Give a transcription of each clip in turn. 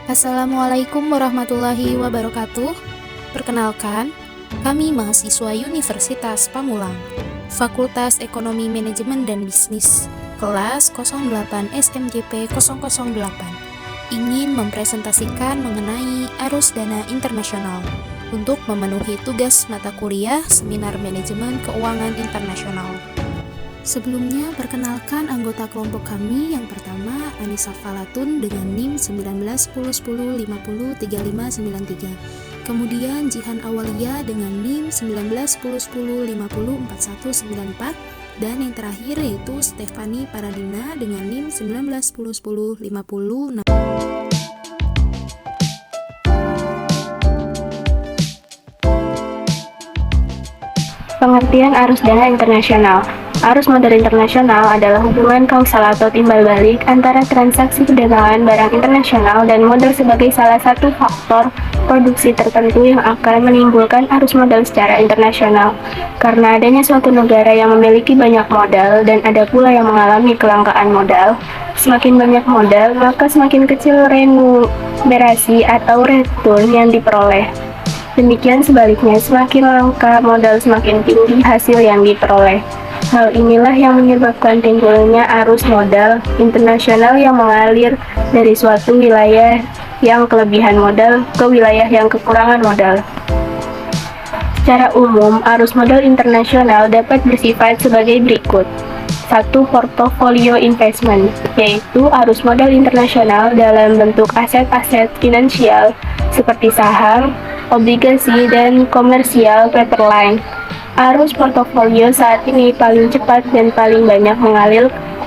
Assalamualaikum warahmatullahi wabarakatuh. Perkenalkan, kami mahasiswa Universitas Pamulang, Fakultas Ekonomi Manajemen dan Bisnis, kelas 08 SMJP 008, ingin mempresentasikan mengenai arus dana internasional untuk memenuhi tugas mata kuliah Seminar Manajemen Keuangan Internasional. Sebelumnya, perkenalkan anggota kelompok kami. Yang pertama, Anissa Falatun dengan NIM 191010503593. Kemudian Jihan Awalia dengan NIM 191010504194. Dan yang terakhir yaitu Stefani Paradina dengan NIM 19101050. Pengertian arus dana internasional. Arus modal internasional adalah hubungan kausal atau timbal balik antara transaksi perdagangan barang internasional dan modal sebagai salah satu faktor produksi tertentu yang akan menimbulkan arus modal secara internasional. Karena adanya suatu negara yang memiliki banyak modal dan ada pula yang mengalami kelangkaan modal, semakin banyak modal, maka semakin kecil remunerasi atau return yang diperoleh. Demikian sebaliknya, semakin langka modal, semakin tinggi hasil yang diperoleh. Hal inilah yang menyebabkan timbulnya arus modal internasional yang mengalir dari suatu wilayah yang kelebihan modal ke wilayah yang kekurangan modal. Secara umum, arus modal internasional dapat bersifat sebagai berikut. 1. Portofolio investment, yaitu arus modal internasional dalam bentuk aset-aset finansial seperti saham, obligasi, dan komersial paper line. Arus portofolio saat ini paling cepat dan paling banyak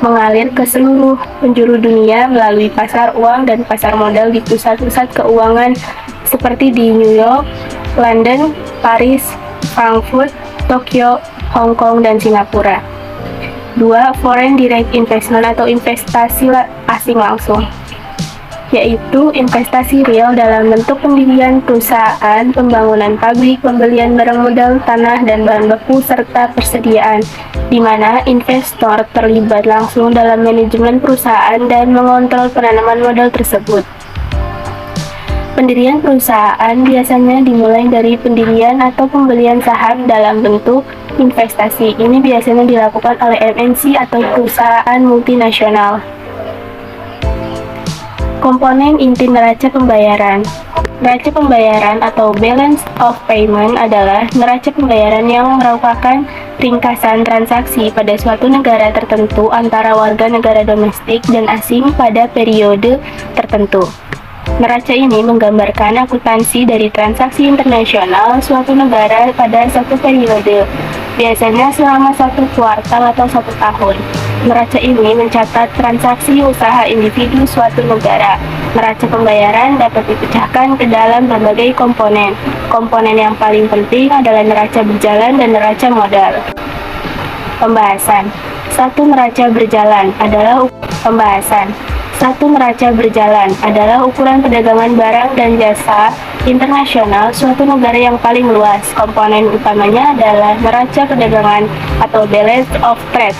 mengalir ke seluruh penjuru dunia melalui pasar uang dan pasar modal di pusat-pusat keuangan seperti di New York, London, Paris, Frankfurt, Tokyo, Hong Kong, dan Singapura. 2. Foreign direct investment atau investasi asing langsung, yaitu investasi real dalam bentuk pendirian perusahaan, pembangunan pabrik, pembelian barang modal, tanah, dan bahan baku, serta persediaan, di mana investor terlibat langsung dalam manajemen perusahaan dan mengontrol penanaman modal tersebut. Pendirian perusahaan biasanya dimulai dari pendirian atau pembelian saham dalam bentuk investasi. Ini biasanya dilakukan oleh MNC atau perusahaan multinasional. Komponen inti neraca pembayaran. Neraca pembayaran atau balance of payment adalah neraca pembayaran yang merupakan ringkasan transaksi pada suatu negara tertentu antara warga negara domestik dan asing pada periode tertentu. Neraca ini menggambarkan akuntansi dari transaksi internasional suatu negara pada satu periode, biasanya selama satu kuartal atau satu tahun. Neraca ini mencatat transaksi usaha individu suatu negara. Neraca pembayaran dapat dipecahkan ke dalam berbagai komponen. Komponen yang paling penting adalah neraca berjalan dan neraca modal. Pembahasan. Neraca berjalan adalah ukuran perdagangan barang dan jasa internasional suatu negara yang paling luas. Komponen utamanya adalah neraca perdagangan atau balance of trade,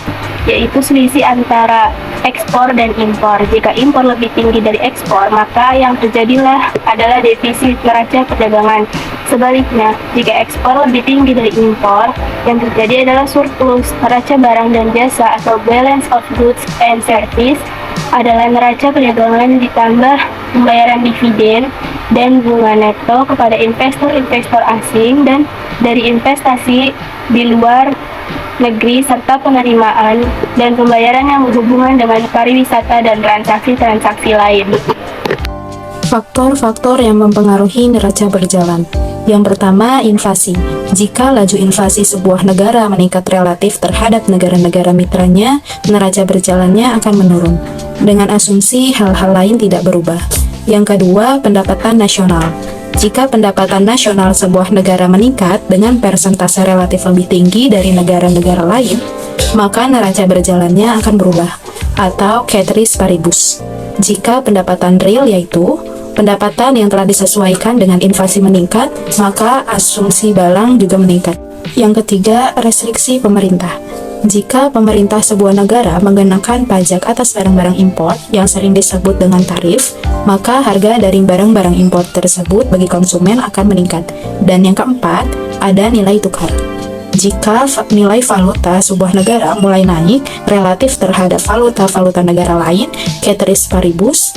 yaitu selisih antara ekspor dan impor. Jika impor lebih tinggi dari ekspor, maka yang terjadilah adalah defisit neraca perdagangan. Sebaliknya, jika ekspor lebih tinggi dari impor, yang terjadi adalah surplus. Neraca barang dan jasa atau balance of goods and service adalah neraca perdagangan ditambah pembayaran dividen dan bunga neto kepada investor-investor asing dan dari investasi di luar negeri serta penerimaan dan pembayaran yang berhubungan dengan pariwisata dan transaksi-transaksi lain. Faktor-faktor yang mempengaruhi neraca berjalan. Yang pertama, inflasi. Jika laju inflasi sebuah negara meningkat relatif terhadap negara-negara mitranya, neraca berjalannya akan menurun, dengan asumsi hal-hal lain tidak berubah. Yang kedua, pendapatan nasional. Jika pendapatan nasional sebuah negara meningkat dengan persentase relatif lebih tinggi dari negara-negara lain, maka neraca berjalannya akan berubah, atau ceteris paribus. Jika pendapatan real, yaitu pendapatan yang telah disesuaikan dengan inflasi meningkat, maka asumsi barang juga meningkat. Yang ketiga, restriksi pemerintah. Jika pemerintah sebuah negara mengenakan pajak atas barang-barang impor yang sering disebut dengan tarif, maka harga dari barang-barang impor tersebut bagi konsumen akan meningkat. Dan yang keempat, ada nilai tukar. Jika nilai valuta sebuah negara mulai naik relatif terhadap valuta-valuta negara lain, ceteris paribus,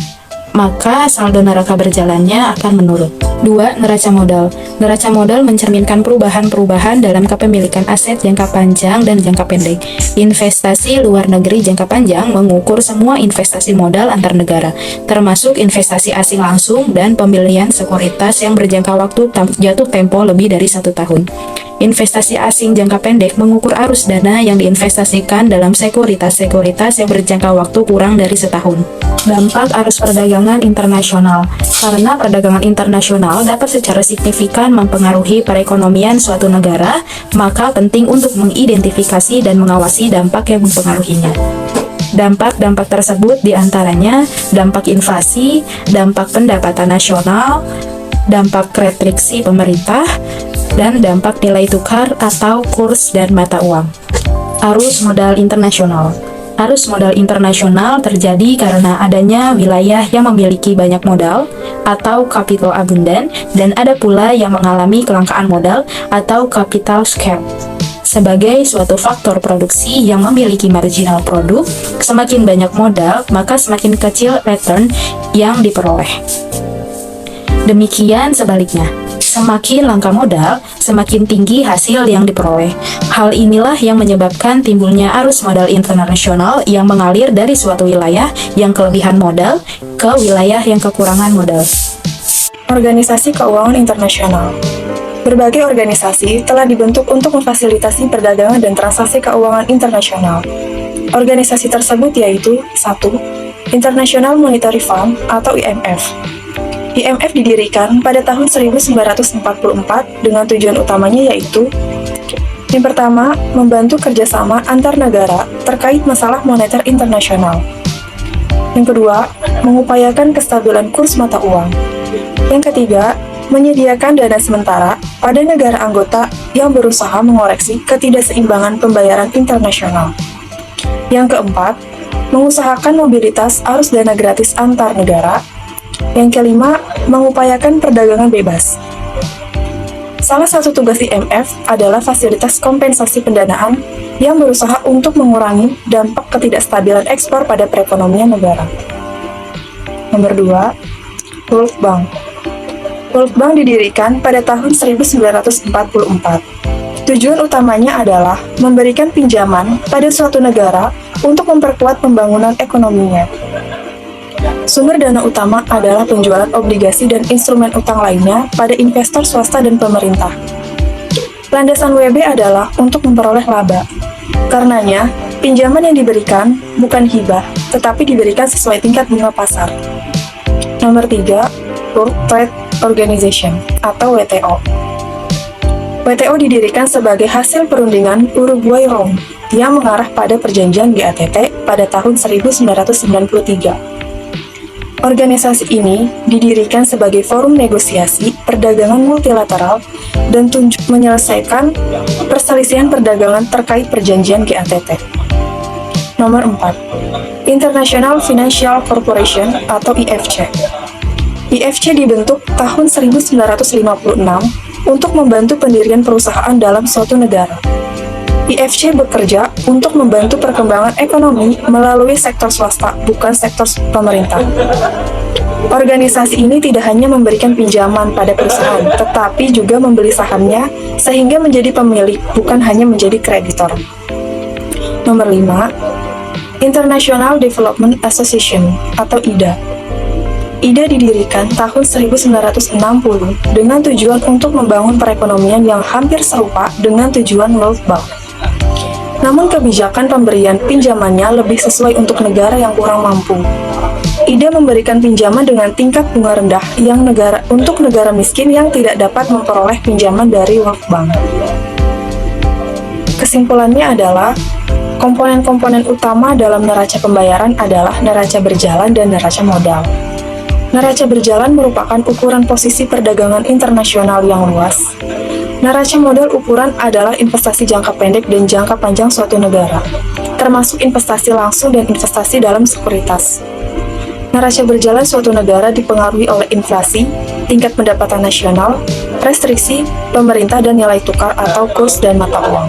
maka saldo neraca berjalannya akan menurun. 2. Neraca modal. Neraca modal mencerminkan perubahan-perubahan dalam kepemilikan aset jangka panjang dan jangka pendek. Investasi luar negeri jangka panjang mengukur semua investasi modal antar negara, termasuk investasi asing langsung dan pembelian sekuritas yang berjangka waktu jatuh tempo lebih dari 1 tahun. Investasi asing jangka pendek mengukur arus dana yang diinvestasikan dalam sekuritas-sekuritas yang berjangka waktu kurang dari setahun. Dampak arus perdagangan internasional. Karena perdagangan internasional dapat secara signifikan mempengaruhi perekonomian suatu negara, maka penting untuk mengidentifikasi dan mengawasi dampak yang mempengaruhinya. Dampak-dampak tersebut diantaranya dampak inflasi, dampak pendapatan nasional, dampak restriksi pemerintah, dan dampak nilai tukar atau kurs dan mata uang. Arus modal internasional. Arus modal internasional terjadi karena adanya wilayah yang memiliki banyak modal atau capital abundant, dan ada pula yang mengalami kelangkaan modal atau capital scarce. Sebagai suatu faktor produksi yang memiliki marginal produk, semakin banyak modal, maka semakin kecil return yang diperoleh. Demikian sebaliknya, semakin langka modal, semakin tinggi hasil yang diperoleh. Hal inilah yang menyebabkan timbulnya arus modal internasional yang mengalir dari suatu wilayah yang kelebihan modal ke wilayah yang kekurangan modal. Organisasi keuangan internasional. Berbagai organisasi telah dibentuk untuk memfasilitasi perdagangan dan transaksi keuangan internasional. Organisasi tersebut yaitu 1. International Monetary Fund atau IMF. IMF didirikan pada tahun 1944 dengan tujuan utamanya yaitu: yang pertama, membantu kerjasama antar negara terkait masalah moneter internasional. Yang kedua, mengupayakan kestabilan kurs mata uang. Yang ketiga, menyediakan dana sementara pada negara anggota yang berusaha mengoreksi ketidakseimbangan pembayaran internasional. Yang keempat, mengusahakan mobilitas arus dana gratis antar negara. Yang kelima, mengupayakan perdagangan bebas. Salah satu tugas IMF adalah fasilitas kompensasi pendanaan yang berusaha untuk mengurangi dampak ketidakstabilan ekspor pada perekonomian negara. Nomor 2, World Bank. World Bank didirikan pada tahun 1944. Tujuan utamanya adalah memberikan pinjaman pada suatu negara untuk memperkuat pembangunan ekonominya. Sumber dana utama adalah penjualan obligasi dan instrumen utang lainnya pada investor swasta dan pemerintah. Landasan WB adalah untuk memperoleh laba. Karenanya, pinjaman yang diberikan bukan hibah, tetapi diberikan sesuai tingkat bunga pasar. Nomor 3, World Trade Organization atau WTO. WTO didirikan sebagai hasil perundingan Uruguay-Rome yang mengarah pada perjanjian GATT pada tahun 1993. Organisasi ini didirikan sebagai forum negosiasi perdagangan multilateral dan menyelesaikan perselisihan perdagangan terkait perjanjian GATT. Nomor 4, International Financial Corporation atau IFC. IFC dibentuk tahun 1956 untuk membantu pendirian perusahaan dalam suatu negara. IFC bekerja untuk membantu perkembangan ekonomi melalui sektor swasta, bukan sektor pemerintah. Organisasi ini tidak hanya memberikan pinjaman pada perusahaan, tetapi juga membeli sahamnya sehingga menjadi pemilik, bukan hanya menjadi kreditor. Nomor 5, International Development Association atau IDA. IDA didirikan tahun 1960 dengan tujuan untuk membangun perekonomian yang hampir serupa dengan tujuan World Bank. Namun kebijakan pemberian pinjamannya lebih sesuai untuk negara yang kurang mampu. IDA memberikan pinjaman dengan tingkat bunga rendah untuk negara miskin yang tidak dapat memperoleh pinjaman dari World Bank. Kesimpulannya adalah, komponen-komponen utama dalam neraca pembayaran adalah neraca berjalan dan neraca modal. Neraca berjalan merupakan ukuran posisi perdagangan internasional yang luas. Neraca modal ukuran adalah investasi jangka pendek dan jangka panjang suatu negara, termasuk investasi langsung dan investasi dalam sekuritas. Neraca berjalan suatu negara dipengaruhi oleh inflasi, tingkat pendapatan nasional, restriksi, pemerintah dan nilai tukar atau kurs dan mata uang.